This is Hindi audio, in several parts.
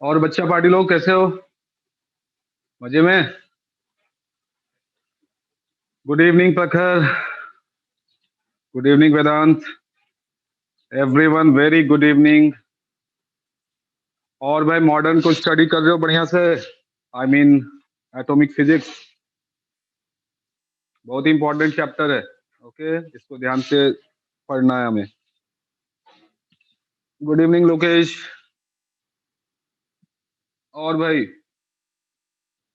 और बच्चा पार्टी लोग कैसे हो? मजे में? Good evening Prakhar. Good evening Vedant. Everyone very good evening. और भाई मॉडर्न को स्टडी कर रहे हो बढ़िया से? I mean atomic physics. बहुत इंपॉर्टेंट चैप्टर है। ओके, इसको ध्यान से पढ़ना है हमें। Good evening Lokesh. और भाई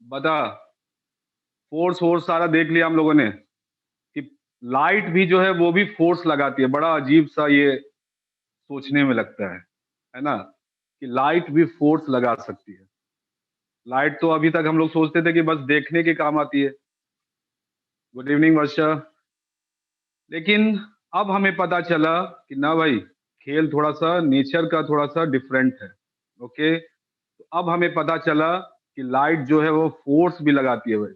बता, फोर्स फोर्स सारा देख लिया हम लोगों ने कि लाइट भी जो है वो भी फोर्स लगाती है। बड़ा अजीब सा ये सोचने में लगता है ना, कि लाइट भी फोर्स लगा सकती है। लाइट तो अभी तक हम लोग सोचते थे कि बस देखने के काम आती है। गुड इवनिंग वर्षा। लेकिन अब हमें पता चला कि ना भाई, खेल थोड़ा सा नेचर का थोड़ा सा डिफरेंट है। ओके, तो अब हमें पता चला कि लाइट जो है वो फोर्स भी लगाती है भाई।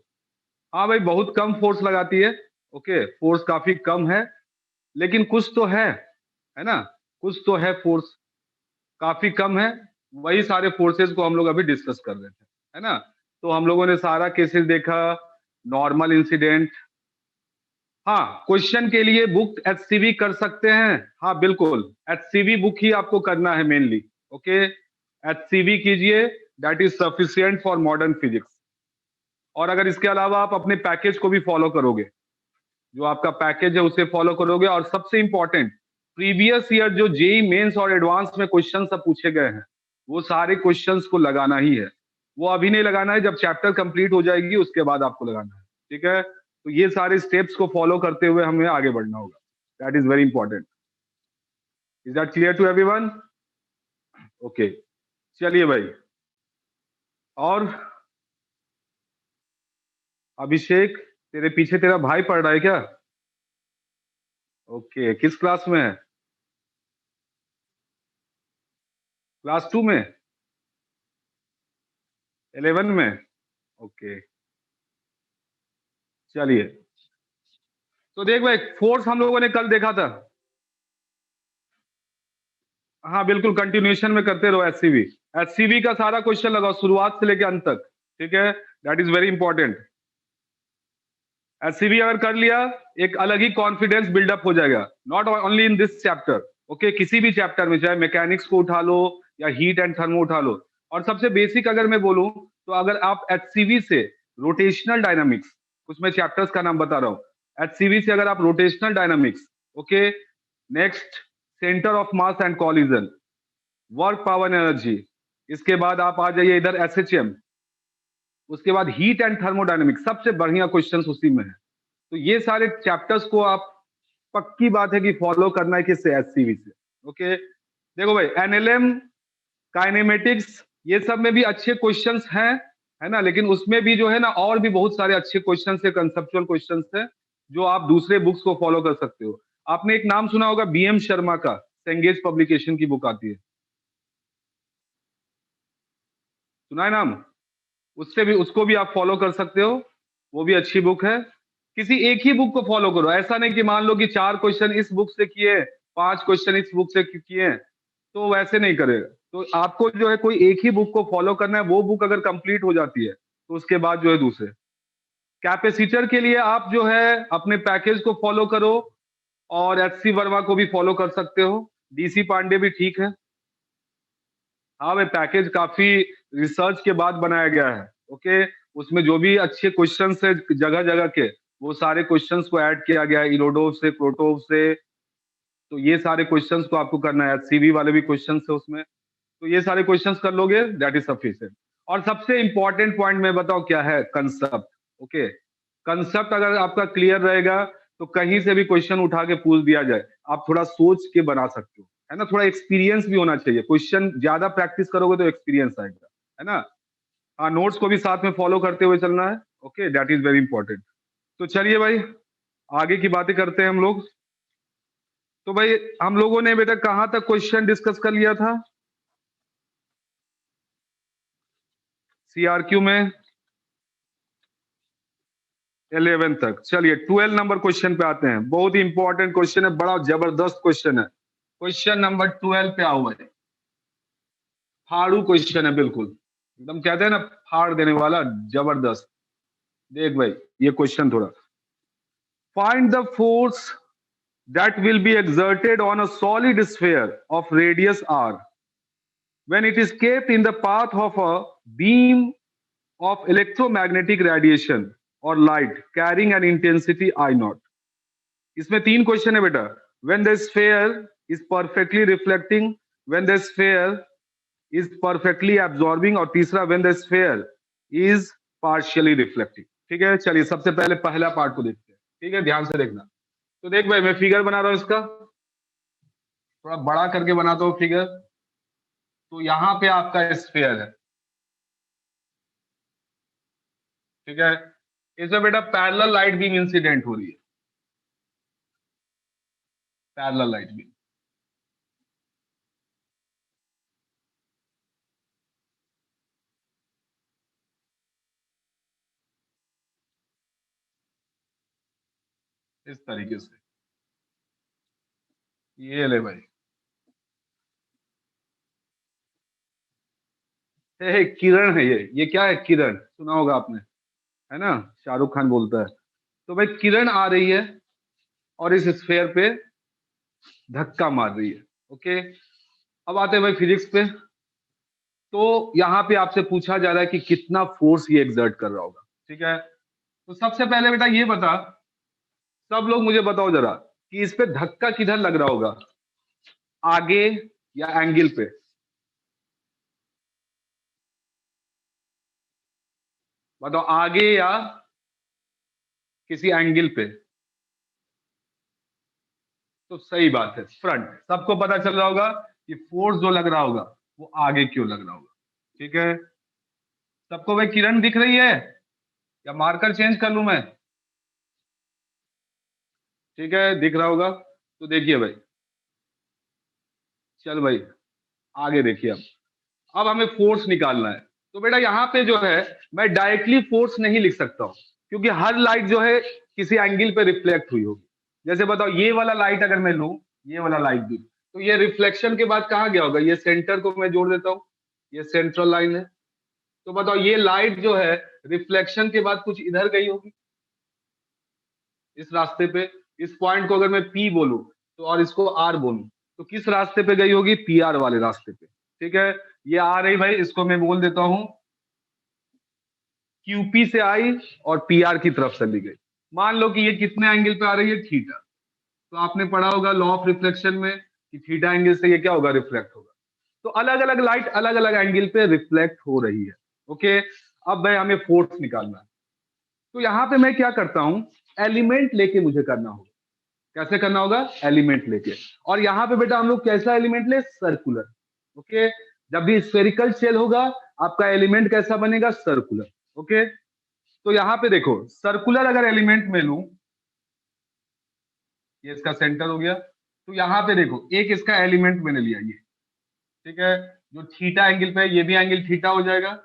हाँ भाई, बहुत कम फोर्स लगाती है। ओके, फोर्स काफी कम है, लेकिन कुछ तो है ना, कुछ तो है फोर्स। काफी कम है। वही सारे फोर्सेस को हम लोग अभी डिस्कस कर रहे थे, है ना। तो हम लोगों ने सारा केसेस देखा, नॉर्मल इंसिडेंट। हाँ, क्वेश्चन के लिए बुक एचसीवी कर सकते हैं। हाँ बिल्कुल, एचसीवी बुक ही आपको करना है मेनली। ओके, एचसीवी कीजिए, that is sufficient for modern physics. और अगर इसके अलावा आप अपने पैकेज को भी फॉलो करोगे, जो आपका पैकेज है उसे फॉलो करोगे, और सबसे इंपॉर्टेंट, प्रीवियस ईयर जो जेई मेंस और एडवांस में क्वेश्चन सब पूछे गए हैं, वो सारे क्वेश्चंस को लगाना ही है। वो अभी नहीं लगाना है, जब चैप्टर कंप्लीट हो जाएगी उसके बाद आपको लगाना है। ठीक है, तो ये सारे स्टेप्स को फॉलो करते हुए हमें आगे बढ़ना होगा। That is very important. Is that clear to everyone? Okay, चलिए भाई। और अभिषेक, तेरे पीछे तेरा भाई पढ़ रहा है क्या? ओके, किस क्लास में है? क्लास 2 में? 11 में? ओके, चलिए। तो देख भाई, फोर्स हम लोगों ने कल देखा था। हाँ बिल्कुल, कंटिन्यूएशन में करते रहो। एचसीवी, एचसीवी का सारा क्वेश्चन लगाओ शुरुआत से लेकर अंत तक। ठीक है, that is very important. HCV अगर कर लिया, एक अलग ही कॉन्फिडेंस बिल्डअप हो जाएगा, not only in this chapter. Okay, किसी भी चैप्टर में, चाहे मैकेनिक्स को उठा लो या हीट एंड थर्मो उठा लो। और सबसे बेसिक अगर मैं बोलूं, तो अगर आप एचसीवी से रोटेशनल डायनामिक्स, कुछ मैं चैप्टर्स का नाम बता रहा हूं, एचसीवी से अगर आप rotational dynamics, okay, next centre of mass and collision, work power energy, इसके बाद आप आ जाइए इधर एसएचएम, उसके बाद हीट एंड थर्मोडायनेमिक्स, सबसे बढ़िया क्वेश्चंस उसी में है। तो ये सारे चैप्टर्स को आप, पक्की बात है कि फॉलो करना है किससे? एचसीवी से। ओके, देखो भाई, एनएलएम, काइनेमेटिक्स, ये सब में भी अच्छे क्वेश्चंस हैं, है ना, लेकिन उसमें भी जो है ना, और भी बहुत सारे अच्छे क्वेश्चंस है, कंसेप्चुअल क्वेश्चंस है, जो आप दूसरे बुक्स को फॉलो कर सकते हो। आपने एक नाम सुना होगा, बीएम शर्मा का, सेंगेज पब्लिकेशन की बुक आती है, सुना है नाम? उससे भी, उसको भी आप फॉलो कर सकते हो। वो भी अच्छी बुक है। किसी एक ही बुक को फॉलो करो, ऐसा नहीं कि मान लो कि 4 क्वेश्चन इस बुक से किए, 5 क्वेश्चन इस बुक से किए, तो वैसे नहीं करेगा। तो आपको जो है कोई एक ही बुक को फॉलो करना है। वो बुक अगर कंप्लीट हो जाती है, तो उसके बाद जो है दूसरे कैपेसिटर के लिए आप जो है अपने पैकेज को फॉलो करो, और एचसी वर्मा को भी फॉलो कर सकते हो। डीसी पांडे भी ठीक है। हाँ भाई, पैकेज काफी रिसर्च के बाद बनाया गया है। ओके, उसमें जो भी अच्छे क्वेश्चंस है जगह जगह के, वो सारे क्वेश्चंस को ऐड किया गया है, इरोडोव से, प्रोटोव से। तो ये सारे क्वेश्चंस को आपको करना है, सीवी वाले भी क्वेश्चंस है उसमें। तो ये सारे क्वेश्चंस कर लोगे, दैट इज सफिशिएंट। और सबसे इंपॉर्टेंट पॉइंट मैं बताऊं क्या है? कंसेप्ट। ओके, कंसेप्ट अगर आपका क्लियर रहेगा, तो कहीं से भी क्वेश्चन उठा के पूछ दिया जाए, आप थोड़ा सोच के बना सकते हो, है ना। थोड़ा एक्सपीरियंस भी होना चाहिए, क्वेश्चन ज्यादा प्रैक्टिस करोगे तो एक्सपीरियंस आएगा, है ना। हाँ, नोट्स को भी साथ में फॉलो करते हुए चलना है। Okay, that is very important. तो चलिए भाई, आगे की बातें करते हैं हम लोग। तो भाई, हम लोगों ने बेटा कहां तक क्वेश्चन डिस्कस कर लिया था? सीआरक्यू में 11 तक। चलिए 12 नंबर क्वेश्चन पे आते हैं। बहुत ही इंपॉर्टेंट क्वेश्चन है, बड़ा जबरदस्त क्वेश्चन है। क्वेश्चन नंबर 12 पे आओ भाई। फाड़ू क्वेश्चन है बिल्कुल, एकदम कहते हैं ना फाड़ देने वाला, जबरदस्त। देख भाई ये क्वेश्चन थोड़ा, find the force that will be exerted on a solid sphere of radius r when it is kept in the path of a beam of electromagnetic radiation or light carrying an intensity I naught. इसमें तीन क्वेश्चन है बेटा। when the sphere is perfectly reflecting, when the sphere is perfectly absorbing, और तीसरा when the sphere is partially reflecting। ठीक है, चलिए सबसे पहले पहला पार्ट को देखते हैं। ठीक है, ध्यान से देखना। तो देख भाई मैं फिगर बना रहा हूं इसका, थोड़ा बड़ा करके बनाता हूं फिगर। तो यहां पे आपका स्फीयर है, ठीक है। इसमें बेटा पैरेलल लाइट बीम इंसिडेंट हो रही है, पैरेलल लाइट बीम। इस तरीके से ये ले भाई, किरण है ये क्या है, किरण सुना होगा आपने, है ना, शाहरुख खान बोलता है। तो भाई किरण आ रही है और इस स्फीयर पे धक्का मार रही है। ओके, अब आते हैं भाई फिजिक्स पे। तो यहाँ पे आपसे पूछा जा रहा है कि कितना फोर्स ये एग्जर्ट कर रहा होगा। ठीक है, तो सबसे पहले बेटा ये बता, सब लोग मुझे बताओ जरा कि इस पे धक्का किधर लग रहा होगा, आगे या एंगल पे? बताओ, आगे या किसी एंगल पे? तो सही बात है, फ्रंट। सबको पता चल रहा होगा कि फोर्स जो लग रहा होगा वो आगे क्यों लग रहा होगा। ठीक है, सबको भाई किरण दिख रही है या मार्कर चेंज कर लूं मैं? ठीक है, दिख रहा होगा। तो देखिए भाई, चल भाई आगे देखिए। अब हमें फोर्स निकालना है। तो बेटा यहाँ पे जो है मैं डायरेक्टली फोर्स नहीं लिख सकता हूँ, क्योंकि हर लाइट जो है किसी एंगल पे रिफ्लेक्ट हुई होगी। जैसे बताओ ये वाला लाइट अगर मैं लूं, ये वाला लाइट भी, तो ये रिफ्लेक्शन के बाद कहाँ गया होगा? ये सेंटर को मैं जोड़ देता हूँ, ये सेंट्रल लाइन है। तो बताओ ये लाइट जो है रिफ्लेक्शन के बाद कुछ इधर गई होगी, इस रास्ते पे। इस पॉइंट को अगर मैं पी बोलूं तो, और इसको आर बोलूं, तो किस रास्ते पे गई होगी? पी आर वाले रास्ते पे। ठीक है, ये आ रही भाई, इसको मैं बोल देता हूं क्यूपी से आई और पीआर की तरफ चली गई। मान लो कि ये कितने एंगल पे आ रही है? थीटा। तो आपने पढ़ा होगा लॉ ऑफ रिफ्लेक्शन में कि थीटा एंगल से ये क्या होगा? रिफ्लेक्ट होगा। तो अलग अलग लाइट अलग अलग एंगल पे रिफ्लेक्ट हो रही है। ओके, अब भाई हमें फोर्स निकालना है। तो यहां पे मैं क्या करता हूं, एलिमेंट लेके मुझे करना होगा। कैसे करना होगा? एलिमेंट लेके। और यहाँ पे बेटा हम लोग कैसा एलिमेंट ले? सर्कुलर। ओके, जब भी स्फेरिकल शेल होगा आपका एलिमेंट कैसा बनेगा? सर्कुलर। ओके, तो यहाँ पे देखो सर्कुलर अगर एलिमेंट में लूं, ये इसका सेंटर हो गया। तो यहाँ पे देखो एक इसका एलिमेंट मैंने लिया ये, ठीक है, जो थीटा एंगल पे है, ये भी एंगल थीटा हो जाएगा।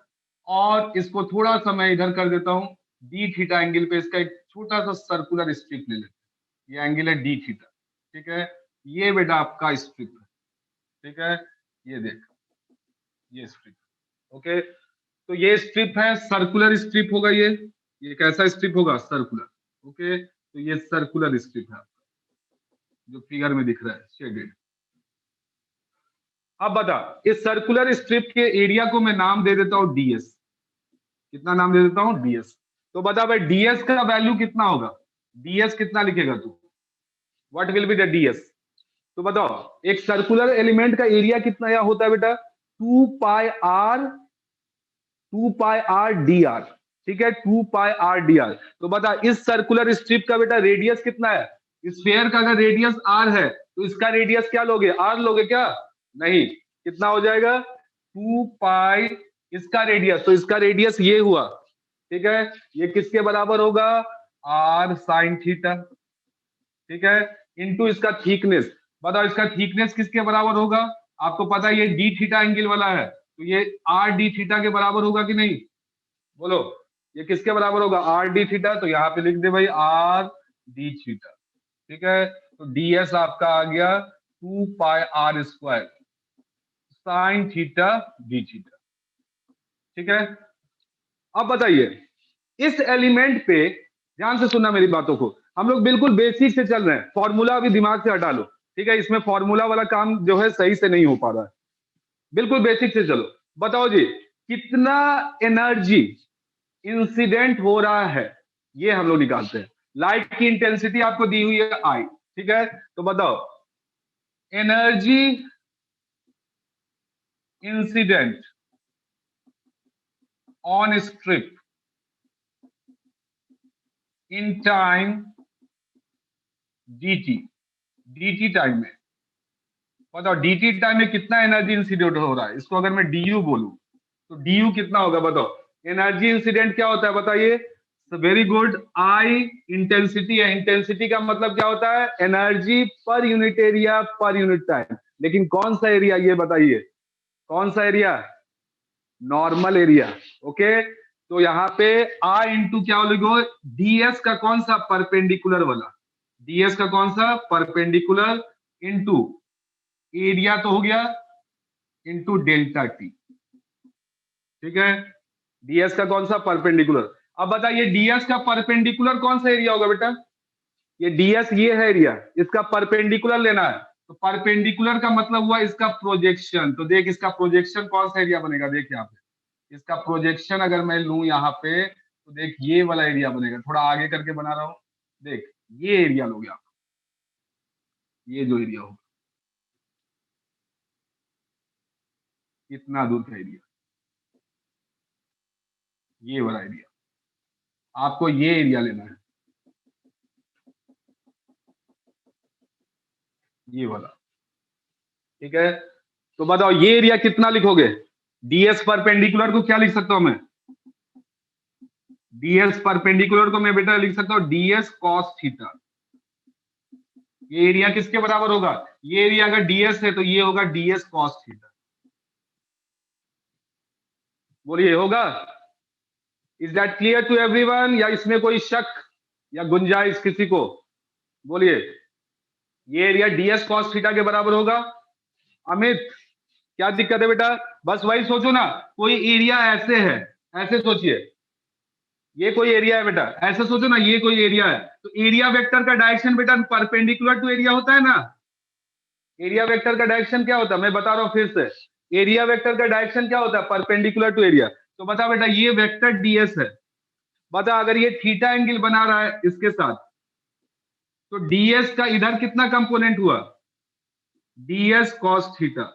और इसको थोड़ा सा मैं इधर कर देता हूँ, डी थीटा एंगल पे इसका एक छोटा सा सर्कुलर स्ट्रिप ले लेते हैं, ये एंगल है डी थीटा। ठीक है, ये बेटा आपका स्ट्रिप है। ठीक है, ये देख, ये स्ट्रिप। ओके, तो ये स्ट्रिप है, सर्कुलर स्ट्रिप होगा ये कैसा स्ट्रिप होगा? सर्कुलर। ओके, तो ये सर्कुलर स्ट्रिप है आपका, जो फिगर में दिख रहा है शेडेड। अब बता, इस सर्कुलर स्ट्रिप के एरिया को मैं नाम दे देता हूं डीएस। कितना नाम दे देता हूं? डीएस। तो बता भाई डीएस का वैल्यू कितना होगा? डीएस कितना लिखेगा तू? What will be the DS? तो बताओ एक सर्कुलर एलिमेंट का एरिया कितना या होता है बेटा? 2 पाई आर ठीक है, 2 पाई आर डी आर। तो बता इस सर्कुलर स्ट्रिप का बेटा रेडियस कितना है? स्फीयर का अगर रेडियस आर है तो इसका रेडियस क्या लोगे? आर लोगे क्या? नहीं, कितना हो जाएगा? 2 पाई, इसका रेडियस, तो इसका रेडियस ये हुआ। ठीक है, ये किसके बराबर होगा? R sine theta. ठीक है, इनटू इसका थिकनेस। बताओ इसका थिकनेस किसके बराबर होगा? आपको पता है ये डी थीटा एंगल वाला है, तो ये आर डी थीटा के बराबर होगा कि नहीं? बोलो, ये किसके बराबर होगा? R D theta. तो यहाँ पे लिख दे भाई आर डी थीटा। ठीक है, तो डीएस आपका आ गया 2 pi r square. Sine theta D theta. ठीक है, अब बताइए इस एलिमेंट पे ध्यान से सुनना मेरी बातों को, हम लोग बिल्कुल बेसिक से चल रहे हैं, फॉर्मूला अभी दिमाग से हटा लो। ठीक है, इसमें फॉर्मूला वाला काम जो है सही से नहीं हो पा रहा है, बिल्कुल बेसिक से चलो। बताओ जी कितना एनर्जी इंसिडेंट हो रहा है, ये हम लोग निकालते हैं। लाइट की इंटेंसिटी आपको दी हुई है आई, ठीक है, तो बताओ energy incident on strip in time dt, dt time में, बताओ dt टाइम में कितना एनर्जी इंसिडेंट हो रहा है। इसको अगर मैं du बोलूं तो du कितना होगा बताओ। एनर्जी इंसिडेंट क्या होता है बताइए, वेरी गुड, आई इंटेंसिटी है। इंटेंसिटी का मतलब क्या होता है, energy per unit area per unit time. लेकिन कौन सा एरिया ये बताइए, कौन सा एरिया, नॉर्मल एरिया। ओके, तो यहाँ पे आई इंटू क्या लिखो, डीएस का कौन सा, परपेंडिकुलर वाला, डीएस का कौन सा, परपेंडिकुलर, इंटू एरिया तो हो गया, इंटू डेल्टा टी। ठीक है, डीएस का कौन सा, परपेंडिकुलर। अब बताइए डीएस का परपेंडिकुलर कौन सा एरिया होगा बेटा, ये डीएस ये है एरिया, इसका परपेंडिकुलर लेना है, तो परपेंडिकुलर का मतलब हुआ इसका प्रोजेक्शन। तो देख इसका प्रोजेक्शन कौन सा एरिया बनेगा, देख यहाँ पे इसका प्रोजेक्शन अगर मैं लूं यहाँ पे, तो देख ये वाला एरिया बनेगा। थोड़ा आगे करके बना रहा हूं, देख ये एरिया लोगे आप, ये जो एरिया होगा, इतना दूर का एरिया, ये वाला एरिया, आपको ये एरिया लेना है, ये वाला। ठीक है, तो बताओ ये एरिया कितना लिखोगे, डीएस परपेंडिकुलर को क्या लिख सकता हूं मैं, डीएस परपेंडिकुलर को मैं बेटा लिख सकता हूं डीएस कॉस थीटा। ये एरिया किसके बराबर होगा, ये एरिया अगर डीएस है तो ये होगा डीएस कॉस थीटा। बोलिए होगा, is that clear to everyone, या इसमें कोई शक या गुंजाइश किसी को, बोलिए। ये एरिया डीएस कॉस थीटा के बराबर होगा। अमित क्या दिक्कत है बेटा, बस वही सोचो ना, कोई एरिया ऐसे है, ऐसे सोचिए, ये कोई एरिया है बेटा, ऐसे सोचो ना, ये कोई एरिया है, तो एरिया वेक्टर का डायरेक्शन बेटा परपेंडिकुलर टू एरिया होता है ना। एरिया वेक्टर का डायरेक्शन क्या होता है, मैं बता रहा हूं फिर से, एरिया वेक्टर का डायरेक्शन क्या होता है, परपेंडिकुलर टू एरिया। तो बता बेटा ये वेक्टर डीएस है, बता अगर ये थीटा एंगल बना रहा है इसके साथ, तो डीएस का इधर कितना कंपोनेंट हुआ, डीएस कॉस थीटा।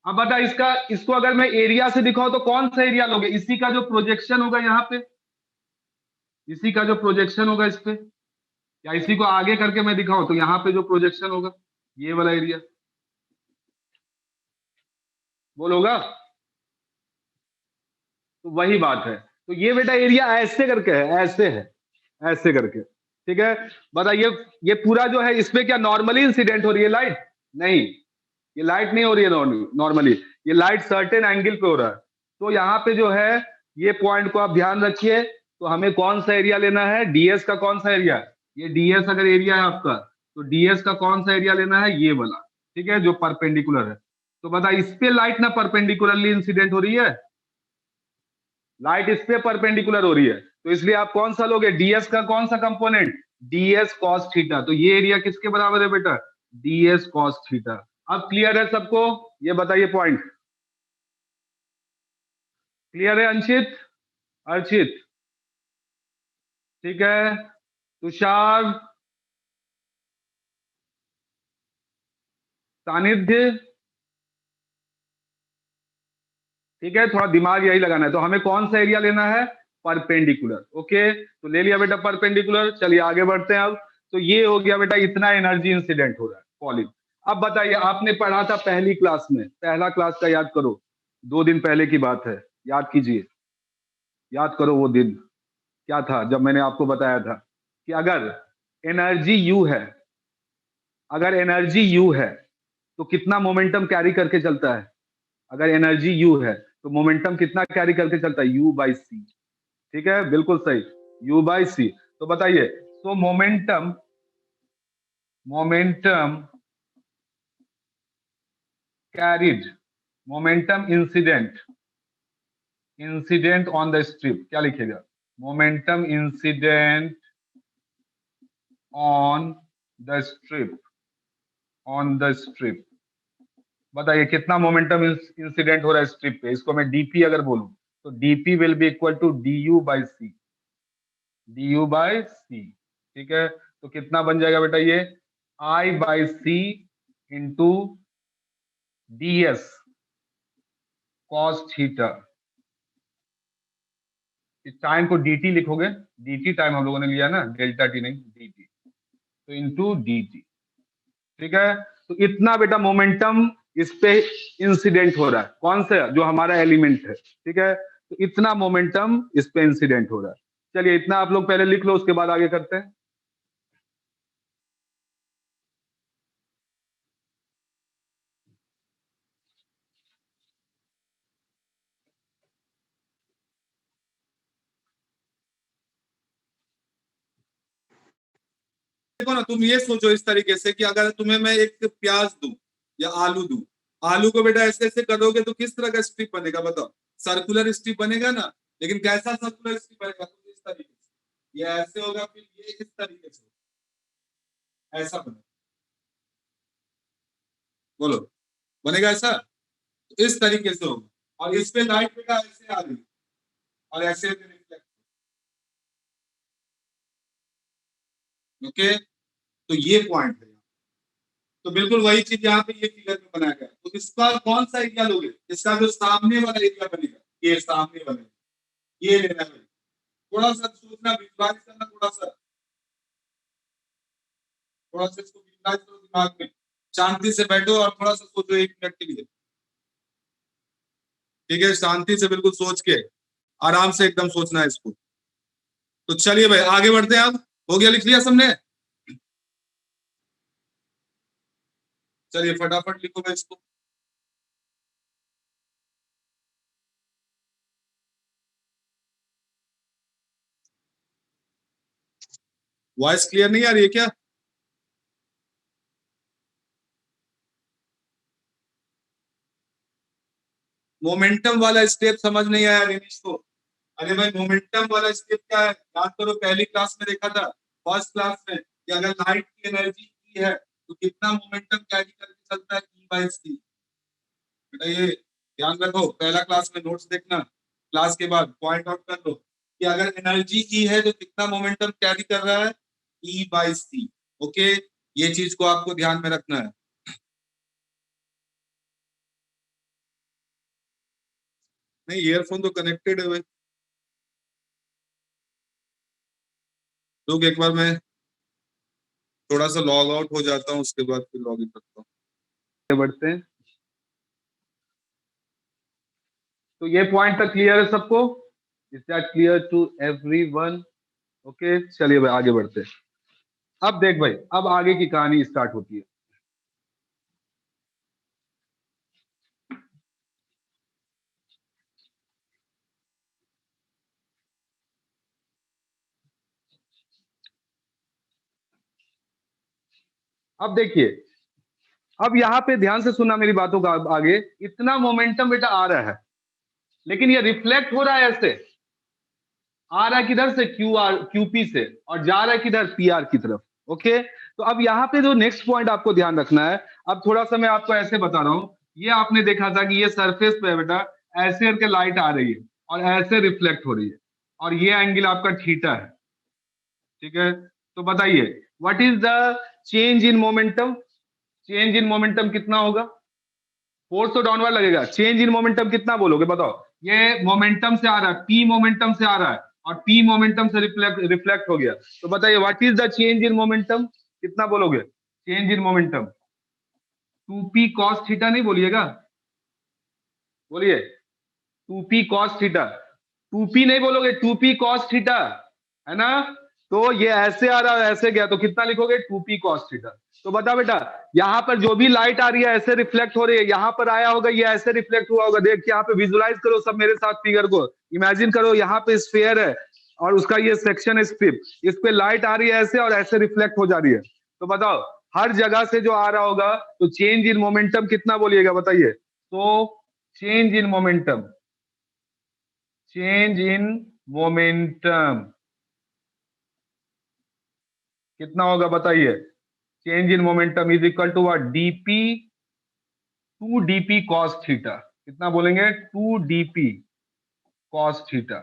अब बता इसका, इसको अगर मैं एरिया से दिखाऊं तो कौन सा एरिया लोगे, इसी का जो प्रोजेक्शन होगा यहाँ पे, इसी का जो प्रोजेक्शन होगा इस पे, या इसी को आगे करके मैं दिखाऊं तो यहाँ पे जो प्रोजेक्शन होगा ये वाला एरिया, बोलोगा। तो वही बात है, तो ये बेटा एरिया ऐसे करके है, ऐसे है, ऐसे करके। ठीक है, बताइए ये पूरा जो है इसमें क्या नॉर्मली इंसिडेंट हो रही है लाइट, नहीं, ये लाइट नहीं हो रही है नॉर्मली, ये लाइट सर्टेन एंगल पे हो रहा है। तो यहाँ पे जो है ये पॉइंट को आप ध्यान रखिए, तो हमें कौन सा एरिया लेना है, डीएस का कौन सा एरिया, ये डीएस अगर एरिया है आपका, तो डीएस का कौन सा एरिया लेना है, ये वाला। ठीक है, जो परपेंडिकुलर है। तो बता इस पे लाइट ना परपेंडिकुलरली इंसिडेंट हो रही है, लाइट इस पे परपेंडिकुलर हो रही है, तो इसलिए आप कौन सा लोगे, डीएस का कौन सा कंपोनेंट, डीएस कॉस थीटा। तो ये एरिया किसके बराबर है बेटा, डीएस कॉस थीटा। अब क्लियर है सबको, ये बताइए पॉइंट क्लियर है, अंशित, अर्चित, ठीक है, तुषार, सानिध्य, ठीक है, थोड़ा दिमाग यही लगाना है। तो हमें कौन सा एरिया लेना है, परपेंडिकुलर। ओके, तो ले लिया बेटा परपेंडिकुलर, चलिए आगे बढ़ते हैं अब। तो ये हो गया बेटा, इतना एनर्जी इंसिडेंट हो रहा है पॉलिन। अब बताइए आपने पढ़ा था पहली क्लास में, पहला क्लास का याद करो, 2 दिन पहले की बात है, याद कीजिए, याद करो वो दिन क्या था जब मैंने आपको बताया था कि अगर एनर्जी यू है, अगर एनर्जी यू है तो कितना मोमेंटम कैरी करके चलता है, अगर एनर्जी यू है तो मोमेंटम कितना कैरी करके चलता है, यू बाई सी। ठीक है, बिल्कुल सही, यू बाई सी। तो बताइए, तो momentum, momentum carried momentum incident on the strip, क्या लिखेगा? Momentum incident on the strip, on the strip. बताइए कितना मोमेंटम इंसिडेंट हो रहा है स्ट्रिप पे? इसको मैं डीपी अगर बोलूं तो DP will be equal to D U by C, D U by C. ठीक है, तो कितना बन जाएगा बेटा ये? I by C into D S cos theta. इस टाइम को dt लिखोगे, dt टाइम हम लोगों ने लिया ना, डेल्टा टी नहीं, dt, तो इंटू dt। ठीक है, तो इतना बेटा मोमेंटम इस पे इंसिडेंट हो रहा है। कौन सा? जो हमारा एलिमेंट है। ठीक है, तो इतना मोमेंटम इस पे इंसिडेंट हो रहा है। चलिए इतना आप लोग पहले लिख लो, उसके बाद आगे करते हैं। देखो ना, तुम ये सोचो इस तरीके से कि अगर तुम्हें मैं एक प्याज दूं या आलू दूं, आलू को बेटा ऐसे ऐसे करोगे तो किस तरह का स्ट्रिप बनेगा? बताओ, सर्कुलर स्ट्रिप बनेगा ना। लेकिन कैसा सर्कुलर स्ट्रिप बनेगा? तो इस तरीके से, ये ऐसे होगा, फिर ये इस तरीके से ऐसा बनेगा। बोलो, बनेगा ऐसा? तो इस तरीके से होगा, और इस पे लाइट बेटा ऐसे आ रही है और ऐसे रिफ्लेक्ट। ओके, तो ये पॉइंट है। तो बिल्कुल वही चीज यहाँ पे ये फिगर में बनाया गया। तो इसका कौन सा एरिया लोगे? इसका जो सामने वाला एरिया बनेगा, ये सामने वाला, ये लेना है। थोड़ा सा सोचना, विजुअलाइज करना, थोड़ा सा इसको विजुअलाइज करो दिमाग में। शांति से बैठो और थोड़ा सा सोचो 1 मिनट के लिए। ठीक है, शांति से बिल्कुल सोच के, आराम से एकदम सोचना है इसको। तो चलिए भाई आगे बढ़ते हैं। अब हो गया, लिख लिया सबने? चलिए फटाफट लिखो मैं इसको। वॉइस क्लियर नहीं आ रही है क्या? मोमेंटम वाला स्टेप समझ नहीं आया रिनीश को? अरे भाई मोमेंटम वाला स्टेप क्या है? याद करो, पहली क्लास में देखा था, फर्स्ट क्लास में, कि अगर लाइट की एनर्जी की है तो कितना मोमेंटम कैरी करके चलता है? ई बाई सी। बेटा ये ध्यान रखो, पहला क्लास में नोट्स देखना, क्लास के बाद पॉइंट आउट कर लो कि अगर एनर्जी ई है तो कितना मोमेंटम कैरी कर रहा है? ई बाई सी। ओके, ये चीज को आपको ध्यान में रखना है। नहीं, ईयरफोन तो कनेक्टेड है भाई। लोग एक बार मैं थोड़ा सा लॉग आउट हो जाता हूँ, उसके बाद फिर लॉग इन करता हूँ। बढ़ते हैं। तो ये पॉइंट तक क्लियर है सबको? Is that clear to everyone? Okay, चलिए भाई आगे बढ़ते हैं। अब देख भाई, अब आगे की कहानी स्टार्ट होती है। अब देखिए, अब यहाँ पे ध्यान से सुनना मेरी बातों का। आगे इतना मोमेंटम बेटा आ रहा है, लेकिन ये रिफ्लेक्ट हो रहा है ऐसे, आ रहा है किधर से? क्यूपी से, और जा रहा है किधर? पीआर की तरफ। ओके, तो अब यहाँ पे जो नेक्स्ट पॉइंट आपको ध्यान रखना है, अब थोड़ा सा मैं आपको ऐसे बता रहा हूं। ये आपने देखा था कि ये सरफेस पे है बेटा, ऐसे करके लाइट आ रही है और ऐसे रिफ्लेक्ट हो रही है, और ये एंगल आपका थीटा है। ठीक है, तो बताइए what is the change in momentum? Change in momentum कितना होगा? फोर्स तो डाउनवर्ड लगेगा, चेंज इन मोमेंटम कितना बोलोगे? बताओ। ये मोमेंटम से आ रहा है, पी मोमेंटम से आ रहा है, और पी मोमेंटम से रिफ्लेक्ट हो गया। तो बताइए what is the change in momentum? कितना बोलोगे change in momentum? 2p cos theta नहीं बोलिएगा, बोलिए 2p cos थीटा। 2p नहीं बोलोगे, 2p cos थीटा, है ना? तो ये ऐसे आ रहा है, ऐसे गया, तो कितना लिखोगे? 2p cos theta. तो बता बेटा, यहाँ पर जो भी लाइट आ रही है ऐसे रिफ्लेक्ट हो रही है, यहाँ पर आया होगा, ये ऐसे रिफ्लेक्ट हुआ होगा। देख यहाँ पे विजुलाइज करो सब मेरे साथ, फिगर को इमेजिन करो। यहाँ पे स्फीयर है और उसका ये सेक्शन है स्ट्रिप, इस पे लाइट आ रही है ऐसे और ऐसे रिफ्लेक्ट हो जा रही है। तो बताओ हर जगह से जो आ रहा होगा, तो चेंज इन मोमेंटम कितना बोलिएगा बताइए। तो change in momentum, change in momentum कितना होगा बताइए। Change in momentum is equal to what, dp, 2 dp cos theta. कितना बोलेंगे, 2 dp कॉस थीटा।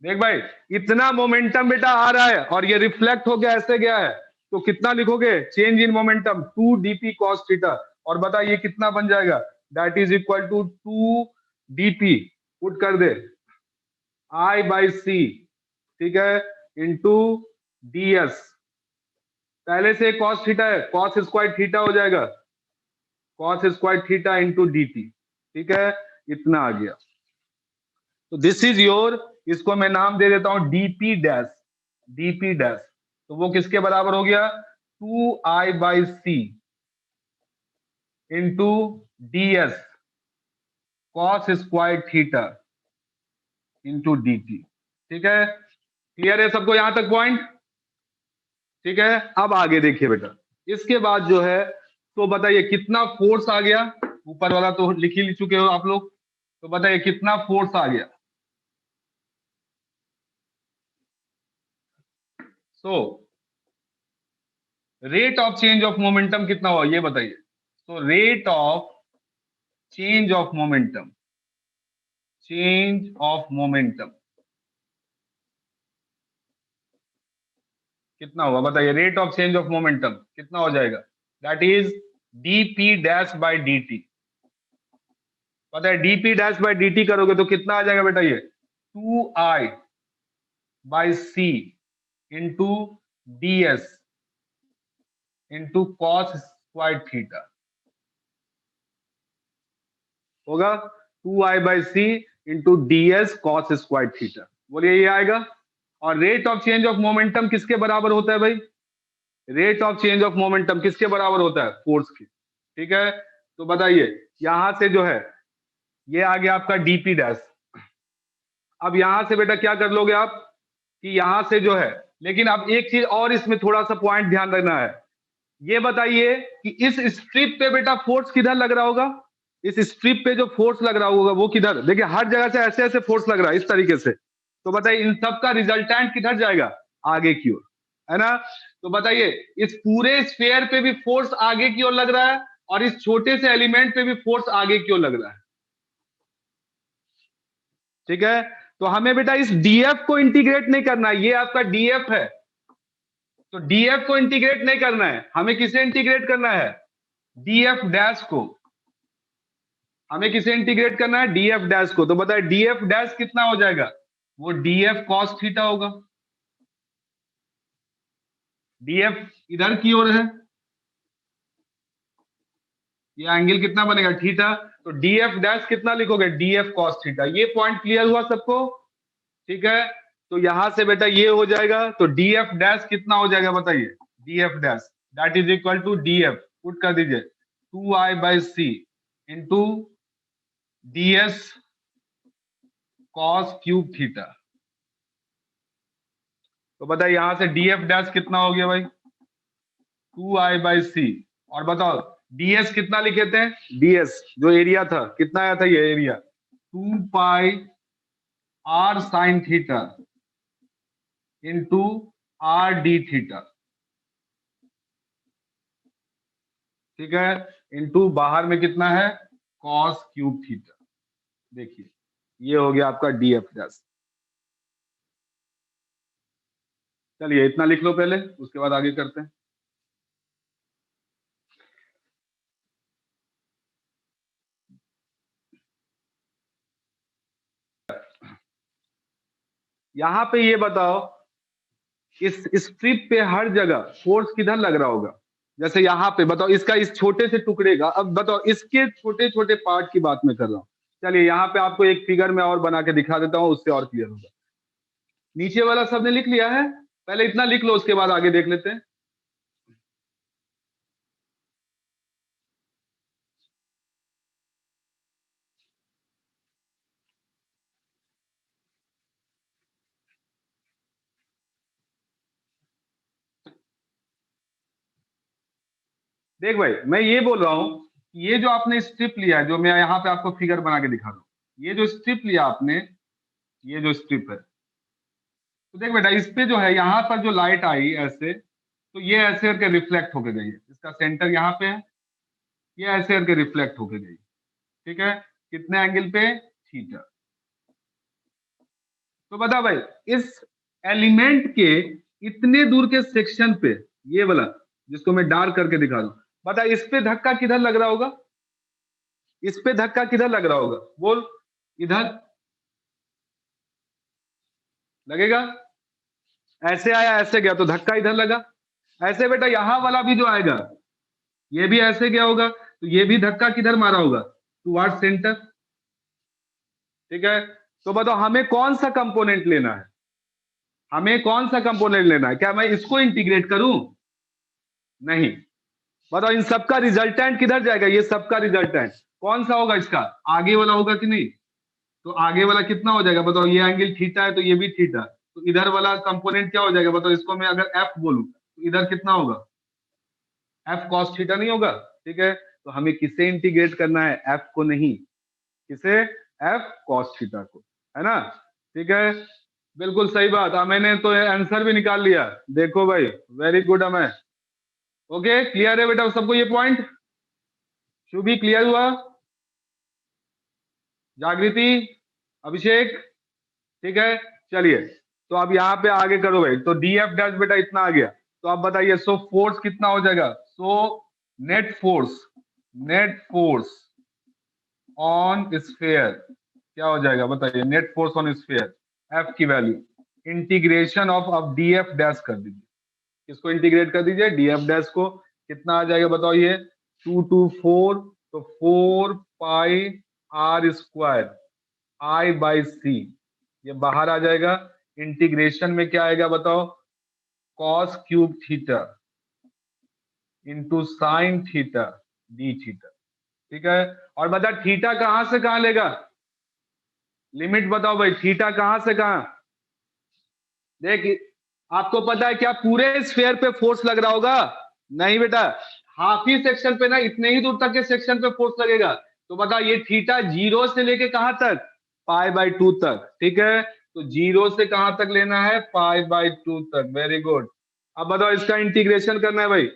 देख भाई, इतना मोमेंटम बेटा आ रहा है और ये रिफ्लेक्ट हो गया, ऐसे गया है, तो कितना लिखोगे, change in momentum 2 dp cos theta. और बता ये कितना बन जाएगा, that is equal to 2 dp, put कर दे, I/c, ठीक है, इंटू ds। पहले से कॉस थीटा है, कॉस स्क्वायर थीटा हो जाएगा, cos square theta into dt, ठीक है, इतना आ गया। तो दिस इज योर, इसको मैं नाम दे देता हूं dp डैश, dp डैश। तो वो किसके बराबर हो गया, 2I/c into ds cos square theta into dt। ठीक है, क्लियर है सबको यहां तक पॉइंट। ठीक है, अब आगे देखिए बेटा, इसके बाद जो है, तो बताइए कितना फोर्स आ गया। ऊपर वाला तो लिख ही चुके हो आप लोग, तो बताइए कितना फोर्स आ गया। So rate of change of momentum कितना हुआ ये बताइए। तो rate of change of momentum, change of momentum कितना हुआ बताइए। Rate of change of momentum कितना हो जाएगा, that is dp dash by dt। पता है dp डैश बाई dt करोगे तो कितना आ जाएगा बेटा, ये 2I/c into ds into cos square theta होगा, 2I/c into ds cos square theta. बोलिए ये आएगा। और rate of change of momentum किसके बराबर होता है भाई, rate of change of momentum किसके बराबर होता है, फोर्स की। ठीक है, तो बताइए यहां से जो है, ये आ गया आपका डीपी डैश। अब यहां से बेटा क्या कर लोगे आप, कि यहां से जो है, लेकिन अब एक चीज और इसमें थोड़ा सा पॉइंट ध्यान रखना है। ये बताइए कि इस स्ट्रिप पे बेटा फोर्स किधर लग रहा होगा, इस स्ट्रिप पे जो फोर्स लग रहा होगा वो किधर, देखिए हर जगह से ऐसे ऐसे फोर्स लग रहा है इस तरीके से। तो बताइए इन सब का रिजल्टेंट किधर जाएगा, आगे की ओर, है ना। तो बताइए इस पूरे स्फीयर पे भी फोर्स आगे की ओर लग रहा है, और इस छोटे से एलिमेंट पे भी फोर्स आगे की ओर लग रहा है। ठीक है, तो हमें बेटा इस डीएफ को इंटीग्रेट नहीं करना है, ये आपका डीएफ है, तो डीएफ को इंटीग्रेट नहीं करना है, हमें किसे इंटीग्रेट करना है, डीएफ डैश को। हमें किसे इंटीग्रेट करना है, डीएफ डैश को। तो बताए डीएफ डैश कितना हो जाएगा, वो डीएफ कॉस थीटा होगा। डीएफ इधर की ओर है, ये एंगल कितना बनेगा, थीटा। तो डीएफ डैश कितना लिखोगे, डीएफ कॉस थीटा। ये पॉइंट क्लियर हुआ सबको। ठीक है, तो यहां से बेटा ये हो जाएगा, तो डीएफ डैश कितना हो जाएगा बताइए, df dash that is equal to df, put कर दीजिए 2I/c into ds cos cube theta. तो बताइए यहां से डीएफ डैश कितना हो गया भाई, 2I/c। और बताओ ds कितना लिखे थे, ds जो एरिया था कितना आया था, ये area 2πr sine theta into r d theta. ठीक है, इंटू बाहर में कितना है, कॉस क्यूब थीटा। देखिए ये हो गया आपका डीएफ डैश। चलिए इतना लिख लो पहले, उसके बाद आगे करते हैं। यहां पे ये बताओ, इस स्ट्रिप पे हर जगह फोर्स किधर लग रहा होगा, जैसे यहाँ पे बताओ, इसका इस छोटे से टुकड़े का, अब बताओ इसके छोटे छोटे पार्ट की बात मैं कर रहा हूँ। चलिए यहाँ पे आपको एक फिगर में और बना के दिखा देता हूँ, उससे और क्लियर होगा। नीचे वाला सबने लिख लिया है, पहले इतना लिख लो, उसके बाद आगे देख लेते हैं। देख भाई, मैं ये बोल रहा हूँ, ये जो आपने स्ट्रिप लिया है, जो मैं यहाँ पे आपको फिगर बना के दिखा रहा हूँ, ये जो स्ट्रिप लिया आपने, ये जो स्ट्रिप है, तो देख बेटा, इस पे जो है यहाँ पर जो लाइट आई ऐसे, तो ये ऐसे करके रिफ्लेक्ट होके गई है, इसका सेंटर यहाँ पे है, ये ऐसे करके रिफ्लेक्ट होके गई। ठीक है, कितने एंगल पे? थीटा। तो बता भाई, इस एलिमेंट के इतने दूर के सेक्शन पे, ये वाला जिसको मैं डार्क करके दिखा दूं, बता इस पे धक्का किधर लग रहा होगा? इस पे धक्का किधर लग रहा होगा? बोल। इधर लगेगा, ऐसे आया ऐसे गया तो धक्का इधर लगा। ऐसे बेटा यहां वाला भी जो आएगा, ये भी ऐसे गया होगा, तो ये भी धक्का किधर मारा होगा? Toward centre. ठीक है, तो बताओ हमें कौन सा कंपोनेंट लेना है? हमें कौन सा कंपोनेंट लेना है? क्या मैं इसको इंटीग्रेट करूं? नहीं। बताओ इन सबका रिजल्टेंट किधर जाएगा? ये सबका रिजल्टेंट कौन सा होगा? इसका आगे वाला होगा कि नहीं? तो आगे वाला कितना हो जाएगा बताओ? ये एंगल थीटा है तो ये भी थीटा, तो इधर वाला कंपोनेंट क्या हो जाएगा बताओ? इसको मैं अगर एफ बोलूं तो इधर कितना होगा? एफ कॉस थीटा नहीं होगा? ठीक है, तो हमें किसे इंटीग्रेट करना है? एफ को नहीं, किसे? एफ कॉस थीटा को, है ना? ठीक है, बिल्कुल सही बात। मैंने तो आंसर भी निकाल लिया, देखो भाई, वेरी गुड। मैं ओके, क्लियर है बेटा सबको ये पॉइंट? शुभी क्लियर हुआ? जागृति, अभिषेक, ठीक है, चलिए। तो अब यहाँ पे आगे करो भाई, तो डी एफ डैश बेटा इतना आ गया, तो आप बताइए सो फोर्स कितना हो जाएगा? So net force on sphere क्या हो जाएगा बताइए? Net force on sphere, F की वैल्यू इंटीग्रेशन ऑफ, अब डी एफ डैश कर दीजिए, किसको इंटीग्रेट कर दीजिए? डी एफ डैश को। कितना आ जाएगा बताओ? ये 2 to 4, तो 4 पाई आर स्क्वायर आई बाई सी, ये बाहर आ जाएगा। इंटीग्रेशन में क्या आएगा बताओ? Cos cube theta into sine theta D theta. ठीक है, और बता थीटा कहां से कहां लेगा? लिमिट बताओ भाई, थीटा कहां से कहां? देख, आपको पता है क्या पूरे स्फेयर पे फोर्स लग रहा होगा? नहीं बेटा, हाफ ही सेक्शन पे ना, इतने ही दूर तक के सेक्शन पे फोर्स लगेगा। तो बता ये थीटा जीरो से लेके कहां तक? पाई/2 तक। ठीक है, तो जीरो से कहां तक लेना है? पाई/2 तक। Very good. अब बताओ इसका इंटीग्रेशन करना है भाई।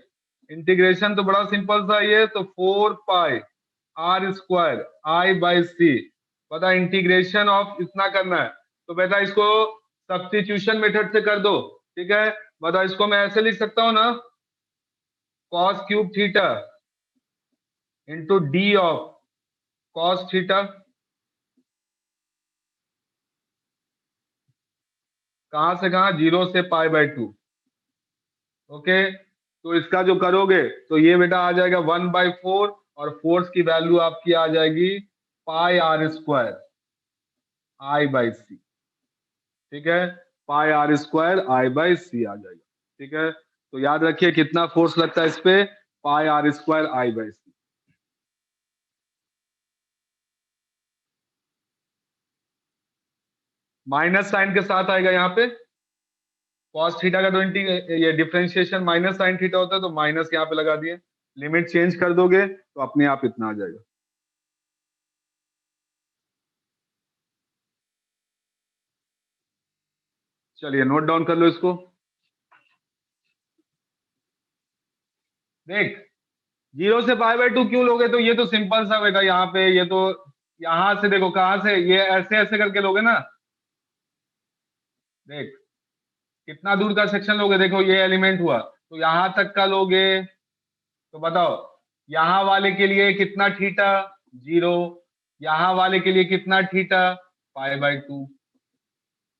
इंटीग्रेशन तो बड़ा सिंपल सा, ये तो 4 पाई आर स्क्वायर आई बाई सी। पता इंटीग्रेशन ऑफ इतना करना है, तो बेटा इसको सब्स्टिट्यूशन मेथड से कर दो। ठीक है, बताओ इसको मैं ऐसे लिख सकता हूं ना, cos cube theta into D of cos theta. कहां से कहां? जीरो से पाई/2। ओके, तो इसका जो करोगे तो ये बेटा आ जाएगा 1/4, और फोर्स की वैल्यू आपकी आ जाएगी पाई/r² आई बाई सी। ठीक है, पाई/r² आई बाई सी आ जाएगा। ठीक है, तो याद रखिए कितना फोर्स लगता है इस पे? पाई/r² आई बाई सी। माइनस साइन के साथ आएगा यहाँ पे। कॉस थीटा का तो ये डिफरेंशिएशन माइनस साइन थीटा होता है, तो माइनस यहाँ पे लगा दिए। लिमिट चेंज कर दोगे तो अपने आप इतना आ जाएगा। चलिए नोट डाउन कर लो इसको। देख, जीरो से पाई/2 क्यों लोगे? तो ये तो सिंपल सा बेटा, यहाँ पे ये तो, यहां से देखो कहां से, ये ऐसे ऐसे करके लोगे ना। देख, कितना दूर का सेक्शन लोगे? देखो ये एलिमेंट हुआ, तो यहां तक का लोगे, तो बताओ यहां वाले के लिए कितना थीटा? जीरो। यहां वाले के लिए कितना थीटा? पाई/2।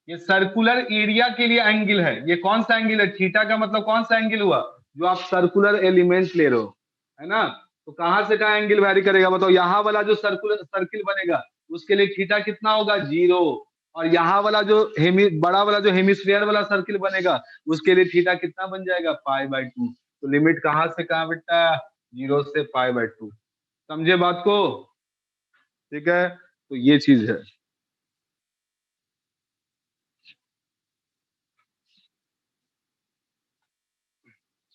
ये सर्कुलर एरिया के लिए एंगल है। ये कौन सा एंगल है? थीटा का मतलब कौन सा एंगल हुआ? जो आप सर्कुलर एलिमेंट ले रहे हो, है ना? तो कहां से कहां एंगल वैरी करेगा बताओ? यहाँ वाला जो सर्कुलर सर्किल बनेगा उसके लिए थीटा कितना होगा? जीरो। और यहाँ वाला जो बड़ा वाला जो हेमिस्फीयर वाला सर्किल बनेगा उसके लिए थीटा कितना बन जाएगा? पाई/2। तो लिमिट कहां से कहां बेटा? जीरो से पाई/2। समझे बात को? ठीक है, तो ये चीज है।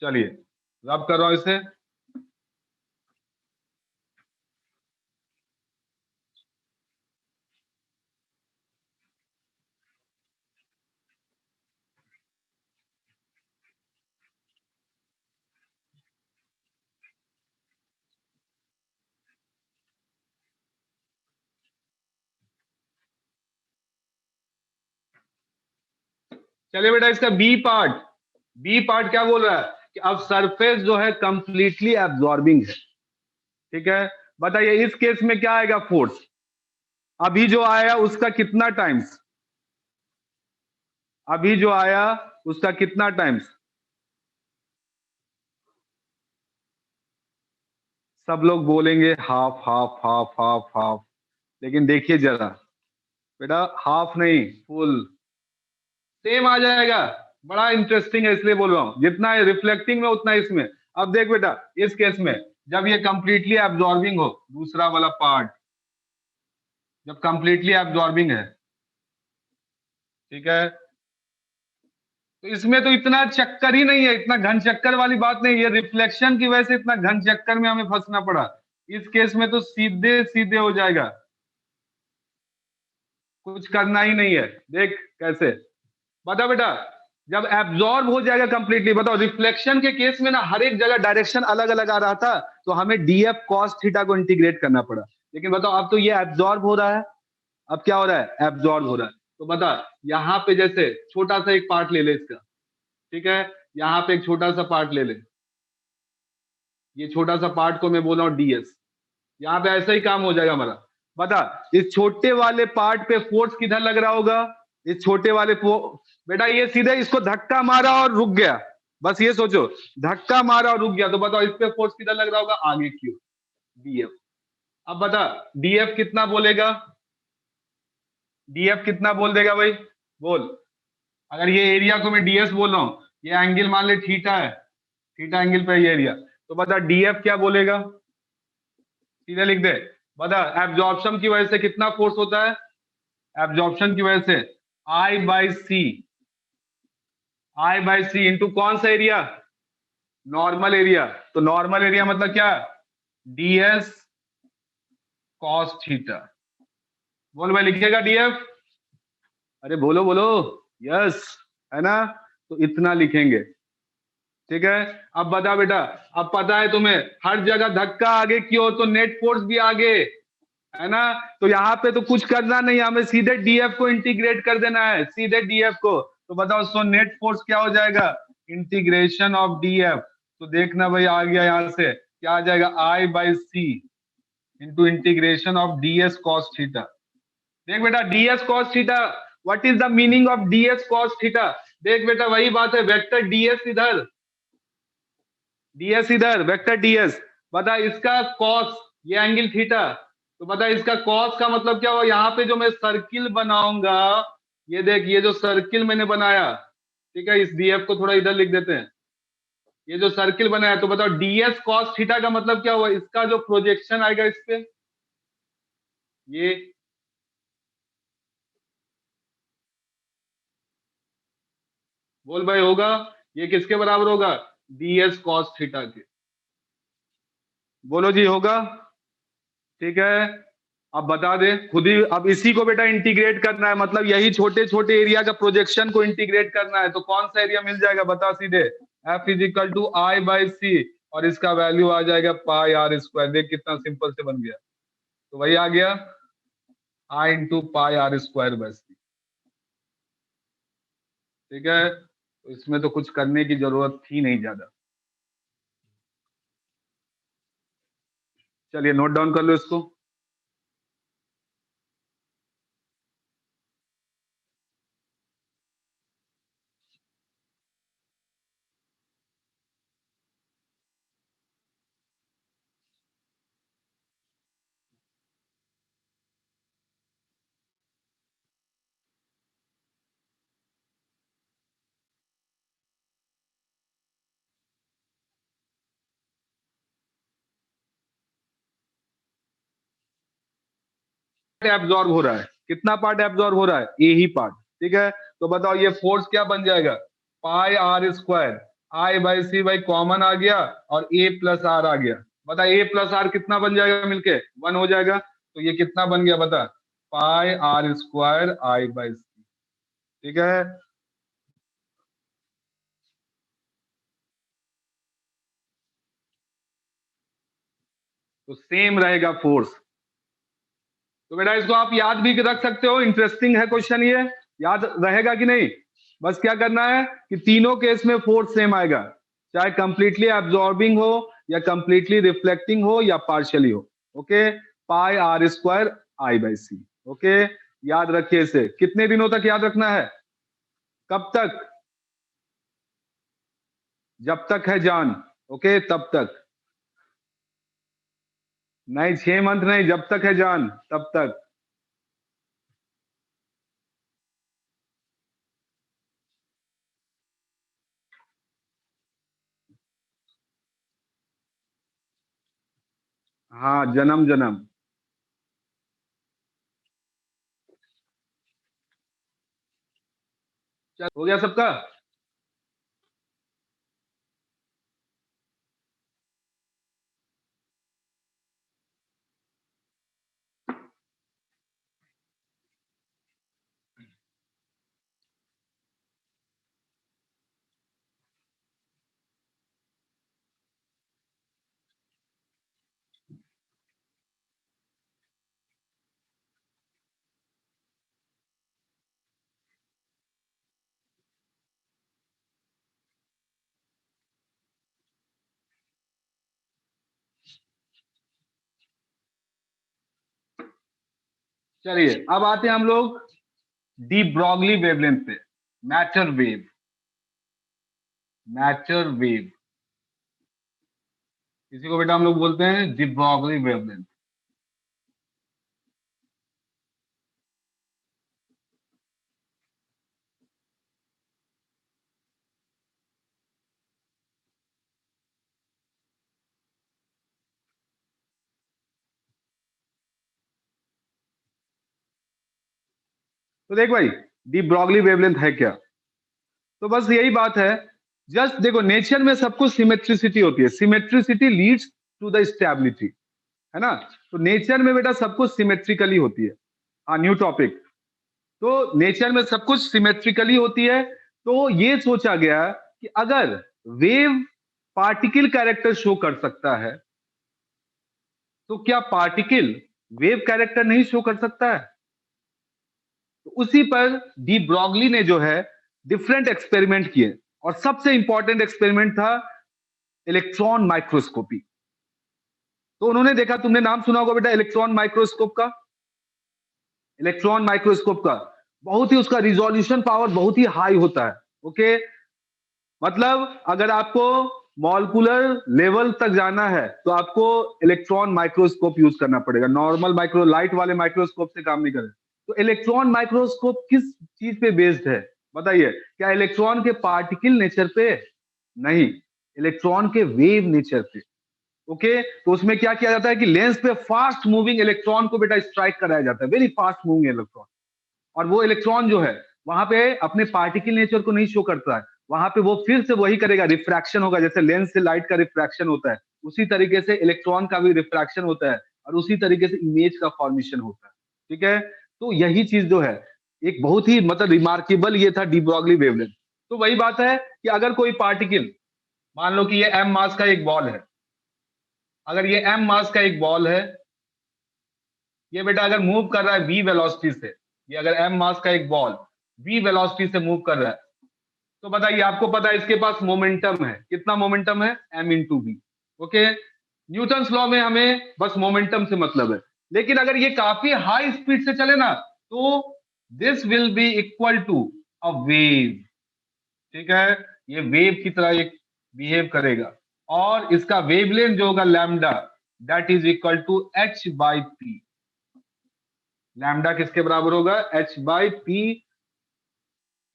चलिए, रब कर रहा हूं इसे। चलिए बेटा इसका बी पार्ट क्या बोल रहा है कि अब सरफेस जो है कंप्लीटली एब्जॉर्बिंग है, ठीक है। बताइए इस केस में क्या आएगा फोर्स, अभी जो आया उसका कितना टाइम्स, अभी जो आया उसका कितना टाइम्स, सब लोग बोलेंगे half half half half half, लेकिन देखिए जरा बेटा हाफ नहीं फुल, सेम आ जाएगा। बड़ा इंटरेस्टिंग है इसलिए बोल रहा हूं, जितना है रिफ्लेक्टिंग में उतना इसमें। अब देख बेटा इस केस में जब ये कंप्लीटली एब्जॉर्बिंग हो, दूसरा वाला पार्ट जब कंप्लीटली एब्जॉर्बिंग है, ठीक है, तो इसमें तो इतना चक्कर ही नहीं है, इतना घन चक्कर वाली बात नहीं है, रिफ्लेक्शन की वजह से इतना घन चक्कर में हमें फंसना पड़ा। इस केस में तो सीधे सीधे हो जाएगा, कुछ करना ही नहीं है। देख कैसे, बता बेटा जब एब्जॉर्ब हो जाएगा कंप्लीटली, बताओ रिफ्लेक्शन के केस में ना हर एक जगह डायरेक्शन अलग अलग आ रहा था, तो हमें डीएफ कॉस थीटा को इंटीग्रेट करना पड़ा। लेकिन बताओ अब तो ये एब्जॉर्ब हो रहा है, अब क्या हो रहा है, एब्जॉर्ब हो रहा है। तो बता यहां पे जैसे छोटा सा एक पार्ट ले ले इसका, ठीक है, यहां पे एक छोटा सा पार्ट ले ले, ये छोटा सा पार्ट को मैं बोल रहा हूं डीएस, यहां पे ऐसा ही काम हो जाएगा हमारा। बता इस छोटे वाले पार्ट पे फोर्स किधर लग रहा होगा, इस छोटे वाले बेटा ये सीधे इसको धक्का मारा और रुक गया, बस ये सोचो धक्का मारा और रुक गया, तो बताओ इस पे फोर्स किधर लग रहा होगा, आगे क्यों, डीएफ। अब बता डीएफ कितना बोलेगा, डीएफ कितना बोल देगा भाई, बोल। अगर ये एरिया को मैं डीएस बोल रहा हूं, ये एंगल मान ले थीटा है, थीटा एंगल पे ये एरिया, तो बता डीएफ क्या बोलेगा, सीधे लिख दे। बता एब्जॉर्प्शन की वजह से कितना फोर्स होता है, एब्जॉर्प्शन की वजह से I by C, I by C into कौन सा एरिया, नॉर्मल एरिया। तो नॉर्मल एरिया मतलब क्या, डीएस कॉस थीटा। बोल भाई लिखेगा डीएफ, अरे बोलो बोलो, यस है ना, तो इतना लिखेंगे, ठीक है। अब बता बेटा, अब पता है तुम्हें हर जगह धक्का आगे क्यों, तो नेट फोर्स भी आगे है ना, तो यहाँ पे तो कुछ करना नहीं, हमें सीधे डीएफ को इंटीग्रेट कर देना है, सीधे डीएफ को। तो बताओ सो नेट फोर्स क्या हो जाएगा, इंटीग्रेशन ऑफ डीएफ। तो देखना भाई आ गया, यहां से क्या आ जाएगा, I by C into integration of DS cos theta. देख बेटा DS cos theta, what is the meaning of DS cos theta. देख बेटा वही बात है, वेक्टर डीएस इधर, डीएस इधर, वेक्टर डीएस। बता इसका कॉस, ये एंगल थीटा, तो बता इसका कॉस का मतलब क्या हुआ, यहाँ पे जो मैं सर्किल बनाऊंगा, ये देख ये जो सर्किल मैंने बनाया, ठीक है, इस डीएफ को थोड़ा इधर लिख देते हैं, ये जो सर्किल बनाया, तो बताओ डीएस कॉस थीटा का मतलब क्या हुआ, इसका जो प्रोजेक्शन आएगा इस पे, ये बोल भाई होगा, ये किसके बराबर होगा, डीएस कॉस थीटा के। बोलो जी होगा, ठीक है। अब बता दे खुद ही, अब इसी को बेटा इंटीग्रेट करना है, मतलब यही छोटे छोटे एरिया का प्रोजेक्शन को इंटीग्रेट करना है, तो कौन सा एरिया मिल जाएगा बता सीधे, F is equal to I by C, और इसका वैल्यू आ जाएगा पाई आर स्क्वायर। देख कितना सिंपल से बन गया, तो वही आ गया I into pi r square by C, ठीक है। तो इसमें तो कुछ करने की जरूरत थी नहीं ज्यादा, चलिए नोट डाउन कर लो इसको। एब्जॉर्ब हो रहा है, कितना पार्ट एब्जॉर्ब हो रहा है, ए ही पार्ट, ठीक है। तो बताओ ये फोर्स क्या बन जाएगा, pi r square, I by C by common आ गया, और ए प्लस आर आ गया। बता ए प्लस आर कितना बन जाएगा मिलके, 1 हो जाएगा, तो ये कितना बन गया बता, पाई r square I by C, ठीक है। तो सेम रहेगा फोर्स, तो बेटा इसको आप याद भी रख सकते हो, इंटरेस्टिंग है क्वेश्चन ये, याद रहेगा कि नहीं। बस क्या करना है कि तीनों केस में फोर्स सेम आएगा, चाहे कंप्लीटली एब्जॉर्बिंग हो या कंप्लीटली रिफ्लेक्टिंग हो या पार्शियली हो। Okay, pi r square I by c. Okay, याद रखिए इसे। कितने दिनों तक याद रखना है? कब तक? जब तक है जान। ओके, तब तक नहीं, 6 मंथ नहीं, जब तक है जान तब तक। हाँ, जन्म जन्म। चल, हो गया सबका? चलिए, अब आते हैं हम लोग डी ब्रॉगली वेवलेंथ पे। Matter wave. मैटर वेव, इसी को बेटा हम लोग बोलते हैं डी ब्रॉगली वेवलेंथ। तो देख भाई, डी ब्रॉगली वेवलेंथ है क्या? तो बस यही बात है। जस्ट देखो, नेचर में सब कुछ सिमेट्रिसिटी होती है। Symmetricity leads to the stability, है ना? तो नेचर में बेटा सब कुछ सिमेट्रिकली होती है। हाँ, न्यू टॉपिक। तो नेचर में सब कुछ सिमेट्रिकली होती है। तो ये सोचा गया कि अगर वेव पार्टिकल कैरेक्टर शो कर सकता है, तो क्या पार्टिकल वेव कैरेक्टर नहीं शो कर सकता है? तो उसी पर डी ब्रॉगली ने जो है डिफरेंट एक्सपेरिमेंट किए, और सबसे इंपॉर्टेंट एक्सपेरिमेंट था इलेक्ट्रॉन माइक्रोस्कोपी। तो उन्होंने देखा, तुमने नाम सुना होगा बेटा इलेक्ट्रॉन माइक्रोस्कोप का। इलेक्ट्रॉन माइक्रोस्कोप का बहुत ही, उसका रिजोल्यूशन पावर बहुत ही हाई होता है। ओके, मतलब अगर आपको मॉलिक्यूलर लेवल तक जाना है तो आपको इलेक्ट्रॉन माइक्रोस्कोप यूज करना पड़ेगा। नॉर्मल माइक्रो लाइट वाले माइक्रोस्कोप से काम नहीं करे। तो इलेक्ट्रॉन माइक्रोस्कोप किस चीज पे बेस्ड है बताइए? क्या इलेक्ट्रॉन के पार्टिकल नेचर पे? नहीं, इलेक्ट्रॉन के वेव नेचर पे। ओके, तो उसमें क्या किया जाता है कि लेंस पे फास्ट मूविंग इलेक्ट्रॉन को बेटा स्ट्राइक कराया जाता है, वेरी फास्ट मूविंग इलेक्ट्रॉन। और वो इलेक्ट्रॉन जो है वहां पे अपने पार्टिकल नेचर को नहीं शो करता है, वहां पे वो फिर से वही करेगा, रिफ्रैक्शन होगा। जैसे लेंस से लाइट का रिफ्रैक्शन होता है, उसी तरीके से इलेक्ट्रॉन का भी रिफ्रैक्शन होता है, और उसी तरीके से इमेज का फॉर्मेशन होता है। ठीक है, तो यही चीज जो है एक बहुत ही मतलब रिमार्केबल ये था डी ब्रॉगली वेवलेंथ। तो वही बात है कि अगर कोई पार्टिकल, मान लो कि ये एम मास का एक बॉल है, अगर ये एम मास का एक बॉल है, ये बेटा अगर मूव कर रहा है वी वेलोसिटी से, ये अगर एम मास का एक बॉल वी वेलोसिटी से मूव कर रहा है, तो बताइए, आपको पता है इसके पास मोमेंटम है। कितना मोमेंटम है? M into v. Okay, Newton's law में हमें बस मोमेंटम से मतलब है। लेकिन अगर ये काफी हाई स्पीड से चले ना, तो this will be equal to a wave. ठीक है, ये वेव की तरह एक बिहेव करेगा, और इसका वेवलेंथ जो होगा lambda, that is equal to h by p. Lambda किसके बराबर होगा? H by p.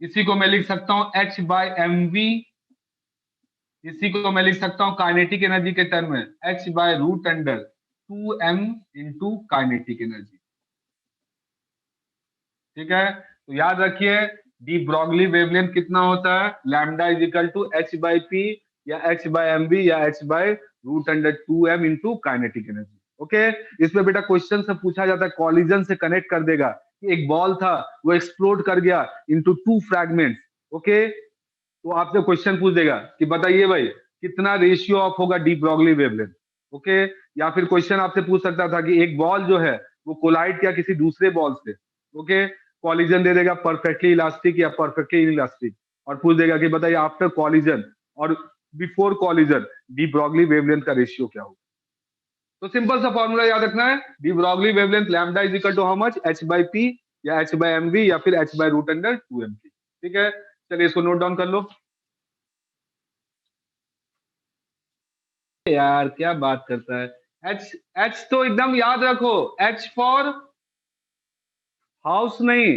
इसी को मैं लिख सकता हूं एच बाई एम वी। इसी को मैं लिख सकता हूं काइनेटिक एनर्जी के टर्म में h by root under 2m into kinetic energy. ठीक है, तो याद रखिए डी ब्रॉगली वेवलेंथ कितना होता है? Lambda is equal to h by p, या एच बाय एम बी, या h by root under 2m into kinetic energy. Okay, इसमें बेटा क्वेश्चन से पूछा जाता है, कॉलिजन से कनेक्ट कर देगा कि एक बॉल था, वो एक्सप्लोड कर गया इनटू 2 फ्रैगमेंट्स। ओके, तो आपसे क्वेश्चन पूछ देगा कि बताइए भाई कितना रेशियो ऑफ होगा डी ब्रॉगली वेवलेंथ। ओके, या फिर क्वेश्चन आपसे पूछ सकता था कि एक बॉल जो है वो कोलाइड किया किसी दूसरे बॉल से। ओके, कॉलिजन दे देगा परफेक्टली इलास्टिक या परफेक्टली इलास्टिक, और पूछ देगा कि बताइए आफ्टर कॉलिजन और before collision de Broglie wavelength का रेशियो क्या होगा। तो सिंपल सा फॉर्मूला याद रखना है, de Broglie wavelength lambda is equal to how much, h by p या एच बाई एम वी या फिर h by root under 2m p. ठीक है, चलिए इसको नोट डाउन कर लो। यार क्या बात करता है, एच एच तो एकदम याद रखो, एच फॉर हाउस नहीं,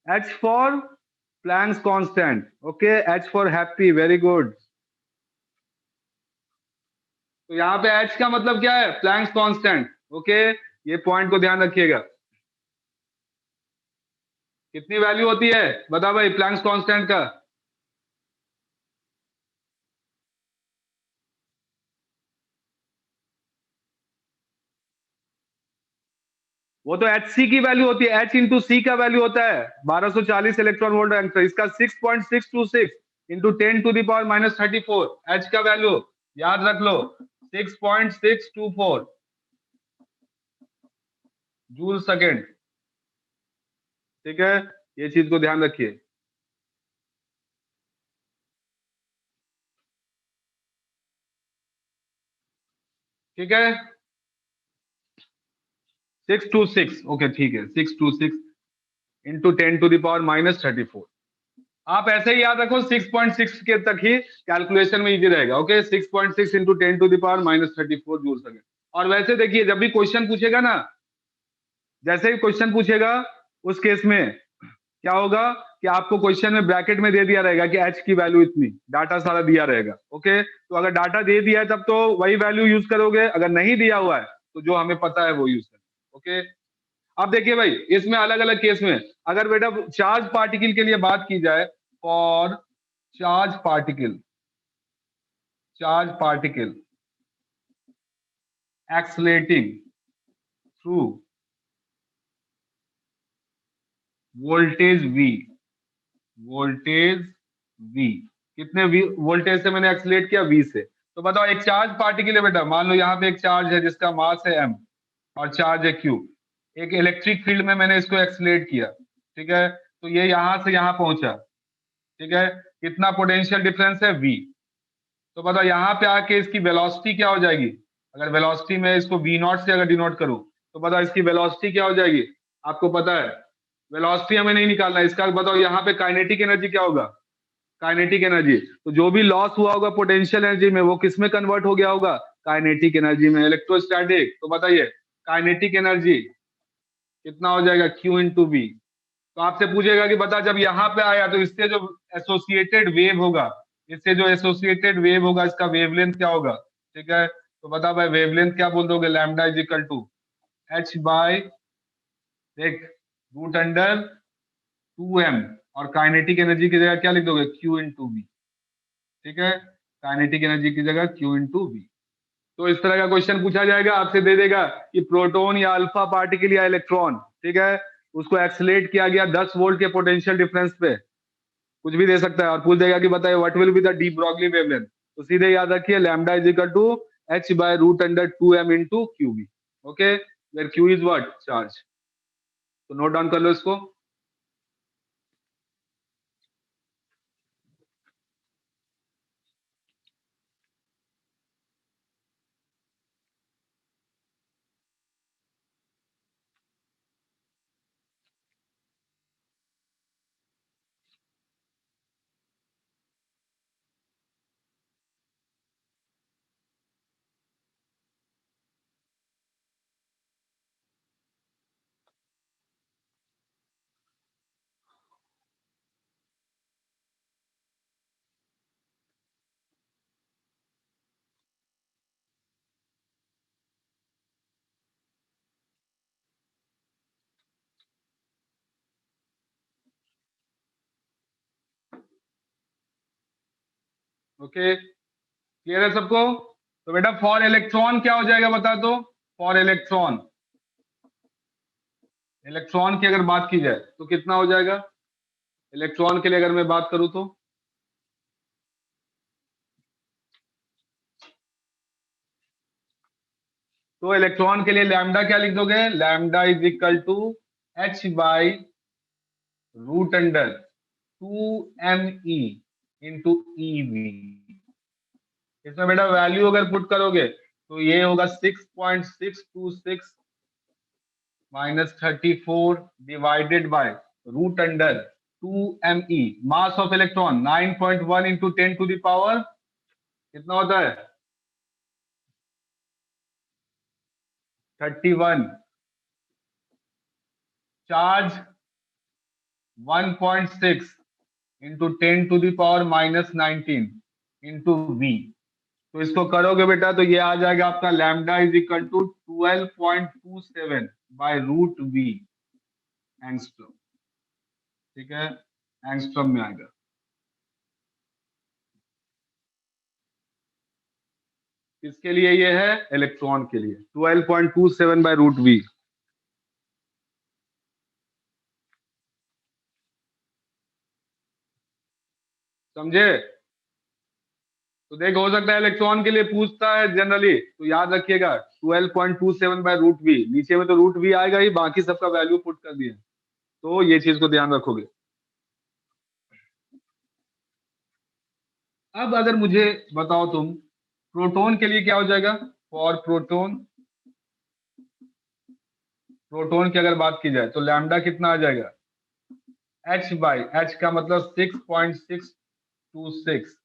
H for Planck's constant. Okay, H for happy, very good. तो यहाँ पे एच का मतलब क्या है, प्लैंक्स कांस्टेंट। ओके, ये पॉइंट को ध्यान रखिएगा। कितनी वैल्यू होती है बता भाई प्लैंक्स कांस्टेंट का? वो तो एच सी की वैल्यू होती है, एच इंटू सी का वैल्यू होता है 1240 इलेक्ट्रॉन वोल्ट एंगस्ट्रॉम। इसका 6.626 इंटू 10⁻34 एच का वैल्यू याद रख लो, 6.624 जूल सेकेंड। ठीक है, ये चीज को ध्यान रखिए। ठीक है, 626, ओके ठीक है, 626 इंटू 10⁻34। आप ऐसे ही याद रखो, 6.6 के तक ही कैलकुलेशन में इजी रहेगा। Okay, 6.6 into 10⁻34 joule second. और वैसे देखिए, जब भी क्वेश्चन पूछेगा ना, जैसे ही क्वेश्चन पूछेगा उस केस में क्या होगा कि आपको क्वेश्चन में ब्रैकेट में दे दिया रहेगा कि एच की वैल्यू इतनी, डाटा सारा दिया रहेगा। ओके, तो अगर डाटा दे दिया है तब तो वही वैल्यू यूज करोगे, अगर नहीं दिया हुआ है तो जो हमें पता है वो यूज करोगे। ओके, अब देखिए भाई, इसमें अलग अलग केस में अगर बेटा चार्ज पार्टिकल के लिए बात की जाए, for charge particle, charge particle accelerating through voltage V, voltage V, कितने V वोल्टेज से मैंने एक्सलेट किया, V से। तो बताओ, एक चार्ज पार्टिकल है बेटा, मान लो यहाँ पे एक चार्ज है जिसका मास है m और चार्ज है q। एक इलेक्ट्रिक फील्ड में मैंने इसको एक्सलेट किया। ठीक है, तो ये यहां से यहां पहुंचा। ठीक है, कितना पोटेंशियल डिफरेंस है V। तो बताओ यहाँ पे आके इसकी वेलोसिटी क्या हो जाएगी, अगर वेलोसिटी में इसको वी नॉट से अगर डिनोट करूं तो बताओ इसकी वेलोसिटी क्या हो जाएगी, आपको पता है। वेलोसिटी हमें नहीं निकालना है इसका, बताओ यहाँ पे काइनेटिक एनर्जी क्या होगा, काइनेटिक एनर्जी। तो जो भी लॉस हुआ होगा पोटेंशियल एनर्जी में वो किस में कन्वर्ट हो गया होगा, काइनेटिक एनर्जी में। इलेक्ट्रोस्टैटिक, तो बताइए काइनेटिक एनर्जी कितना हो जाएगा, Q इंटू बी। तो आपसे पूछेगा कि बता जब यहाँ पे आया तो इससे जो एसोसिएटेड वेव होगा, इससे जो एसोसिएटेड वेव होगा इसका वेवलेंथ क्या होगा। ठीक है, तो बता भाई वेवलेंथ क्या बोल दोगे, lambda is equal to h by, देख, रूट अंडर 2m, और काइनेटिक एनर्जी की जगह क्या लिख दोगे, Q इंटू बी। ठीक है, काइनेटिक एनर्जी की जगह Q इंटू बी। तो इस तरह का क्वेश्चन पूछा जाएगा, आपसे दे देगा कि प्रोटॉन या अल्फा पार्टिकल या इलेक्ट्रॉन, ठीक है, उसको एक्सलेट किया गया 10 वोल्ट के पोटेंशियल डिफरेंस पे, कुछ भी दे सकता है, और पूछ देगा कि बताइए what will be the de Broglie wavelength. तो सीधे याद रखिए lambda is equal to h by root under 2m into q b. Okay, where q is what, charge. तो नोट डाउन कर लो इसको। ओके, क्लियर है सबको। तो बेटा फॉर इलेक्ट्रॉन क्या हो जाएगा बता दो, फॉर इलेक्ट्रॉन, इलेक्ट्रॉन की अगर बात की जाए तो कितना हो जाएगा, इलेक्ट्रॉन के लिए अगर मैं बात करूं तो इलेक्ट्रॉन के लिए लैम्डा क्या लिख दोगे, lambda is equal to h by root under 2me into EV। इसमें बेटा वैल्यू अगर पुट करोगे तो ये होगा 6.626 minus 34 divided by root under 2me। Mass of electron 9.1 into 10 to the power कितना होता है 31। Charge 1.6 into 10 to the power minus 19 into V। तो इसको करोगे बेटा तो ये आ जाएगा आपका lambda is equal to 12.27 by root V angstrom. ठीक है, एंगस्ट्रॉम में आएगा। किसके लिए ये है इलेक्ट्रॉन के लिए 12.27 बाय रूट V। समझे? तो देख हो सकता है इलेक्ट्रॉन के लिए पूछता है जनरली, तो याद रखिएगा 12.27 बाय रूट V। नीचे में तो रूट V आएगा ही, बाकी सबका वैल्यू पुट कर दिया, तो ये चीज को ध्यान रखोगे। अब अगर मुझे बताओ तुम प्रोटॉन के लिए क्या हो जाएगा। फॉर प्रोटॉन, प्रोटॉन की अगर बात की जाए तो लैम्डा कितना आ जाएगा h बाई h का मतलब 6.626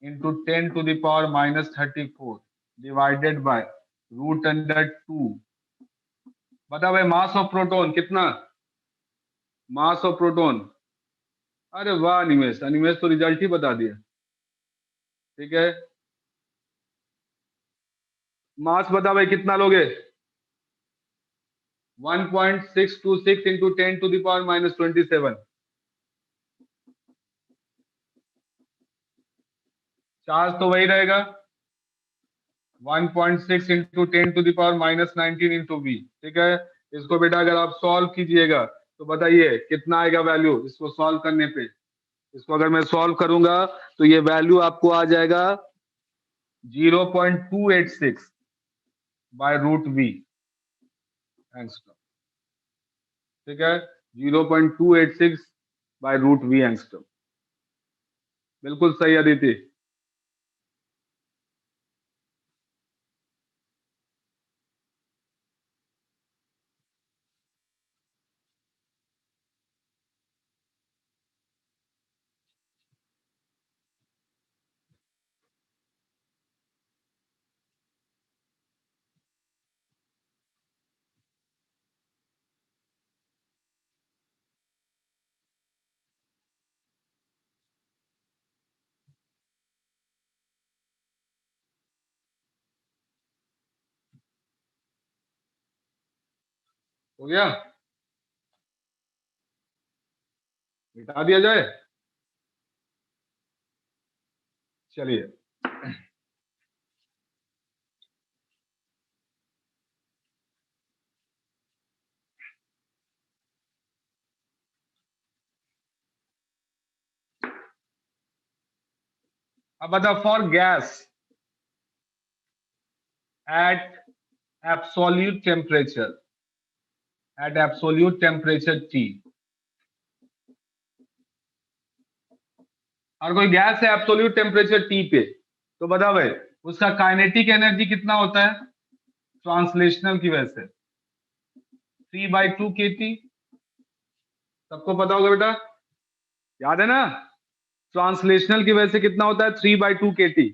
into 10 to the power minus 34 divided by root under 2। बता भाई मास ऑफ प्रोटॉन कितना, मास ऑफ प्रोटॉन। अरे वाह अनिमेश, अनिमेश तो रिजल्ट ही बता दिया। ठीक है, मास बता भाई कितना लोगे 1.626 into 10 to the power minus 27। Charge तो वही रहेगा 1.6 into 10 to the power minus 19 into V। ठीक है, इसको बेटा अगर आप सॉल्व कीजिएगा तो बताइए कितना आएगा वैल्यू इसको सॉल्व करने पे। इसको अगर मैं सॉल्व करूंगा तो ये वैल्यू आपको आ जाएगा 0.286 बाय रूट V एंगस्ट्रॉम। ठीक है, 0.286 बाय रूट V एंगस्ट्रॉम। बिल्कुल सही अदिति। हो गया, मिटा दिया जाए। चलिए अब बता for gas at absolute temperature, at absolute temperature T। और कोई गैस है एब्सोल्यूट टेम्परेचर T पे, तो बता भाई उसका काइनेटिक एनर्जी कितना होता है ट्रांसलेशनल की वजह से 3/2 kT। सबको पता होगा बेटा, याद है ना, ट्रांसलेशनल की वजह से कितना होता है 3/2 kT।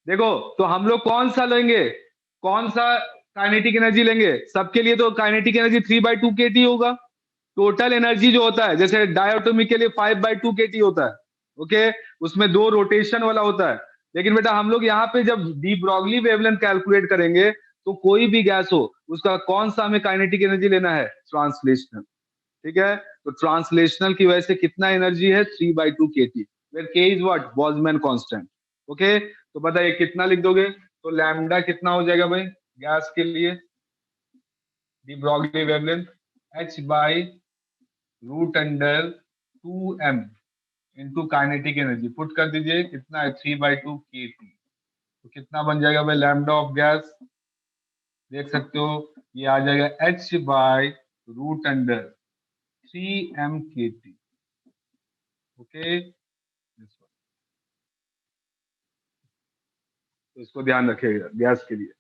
देखो तो हम लोग कौन सा लेंगे, कौन सा काइनेटिक एनर्जी लेंगे, सबके लिए तो काइनेटिक एनर्जी 3/2 kT होगा। टोटल एनर्जी जो होता है जैसे डायटोमिक के लिए 5/2 kT होता है, ओके, उसमें 2 रोटेशन वाला होता है। लेकिन बेटा हम लोग यहाँ पे जब डी ब्रॉगली वेवलेंथ कैलकुलेट करेंगे तो कोई भी गैस हो उसका कौन सा हमें काइनेटिक एनर्जी लेना है ट्रांसलेशनल। ठीक है, तो ट्रांसलेशनल की वजह से कितना एनर्जी है 3/2 kT, वेयर के is what Boltzmann constant. Okay, तो बताइए कितना लिख दोगे, तो लैम्डा कितना हो जाएगा भाई गैस के लिए de Broglie wavelength h by root under 2m into kinetic energy put कर दीजिए कितना है 3/2 kT। तो कितना बन जाएगा भाई लैम्डा ऑफ गैस, देख सकते हो ये आ जाएगा h by root under 3m kT। Okay, तो इसको ध्यान रखिएगा गैस के लिए।